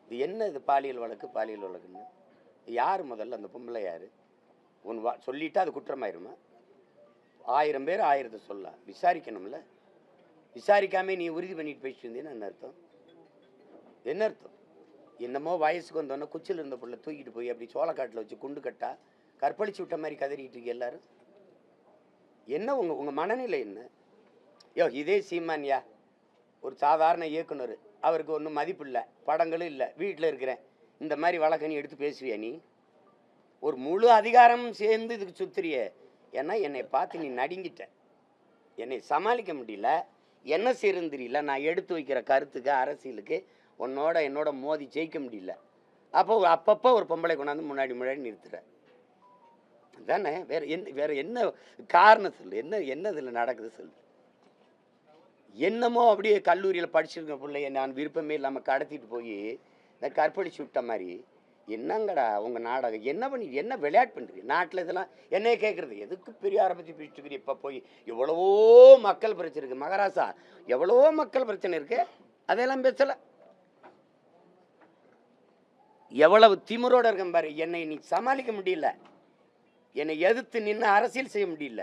இது என்ன இது பாலியல் வழக்குன்னு யார் முதல்ல அந்த பொம்பளை யார்? சொல்லிட்டா அது குற்றமாயிருமா? 1000 பேர் 1000 சொல்ல விசாரிக்கணும்ல. விசாரிக்காம நீ உறுதி பண்ணிட்டு போயிட்டு இருந்தீங்கன்னா என்ன அர்த்தம்? என்ன அர்த்தம்? என்னமோ வயசுக்கு வந்தோன்னே குச்சில் இருந்த பிள்ளை தூக்கிட்டு போய் அப்படி சோளக்காட்டில் வச்சு குண்டு கட்டா கற்பழிச்சு விட்ட மாதிரி கதறிட்டு இருக்கு எல்லாரும். என்ன உங்க மனநிலை என்ன? இதே சீமான்யா ஒரு சாதாரண இயக்குனர், அவருக்கு ஒன்றும் மதிப்பு இல்லை, படங்களும் இல்லை, வீட்டில் இருக்கிறேன், இந்த மாதிரி வழக்க நீ எடுத்து பேசுவியா? நீ ஒரு முழு அதிகாரமும் சேர்ந்து இதுக்கு சுத்துறிய. ஏன்னா என்னை பார்த்து நீ நடுங்கிட்ட, என்னை சமாளிக்க முடியல, என்ன செய்யறதுன்னு தெரியல, நான் எடுத்து வைக்கிற கருத்துக்கு அரசியலுக்கு என்னோட மோதி ஜெயிக்க முடியல. அப்பப்போ ஒரு பொம்பளை கொண்டாந்து முன்னாடி நிறுத்துற தானே. வேற என்ன காரணம் சொல்லு? என்ன இதில் நடக்குது சொல்லு? என்னமோ அப்படியே கல்லூரியில் படிச்சிருக்க பிள்ளைய நான் விருப்பமே இல்லாமல் கடத்திட்டு போய் இந்த கற்பழிச்சு விட்ட மாதிரி. என்னங்கடா உங்கள் நாடகம்? என்ன விளையாட்டு பண்ணுறீங்க நாட்டில்? இதெல்லாம் என்னைய கேட்குறது எதுக்கு? பெரியாரை பற்றி பேசிட்டு இப்போ போய் எவ்வளவோ மக்கள் பிரச்சனை இருக்குது மகாராசா, எவ்வளவோ மக்கள் பிரச்சனை இருக்கு, அதெல்லாம் பேசலை. எவ்வளவு திமிரோட இருக்கேன் பாரு. என்னை நீ சமாளிக்க முடியல, என்னை எதிர்த்து நின்று அரசியல் செய்ய முடியல.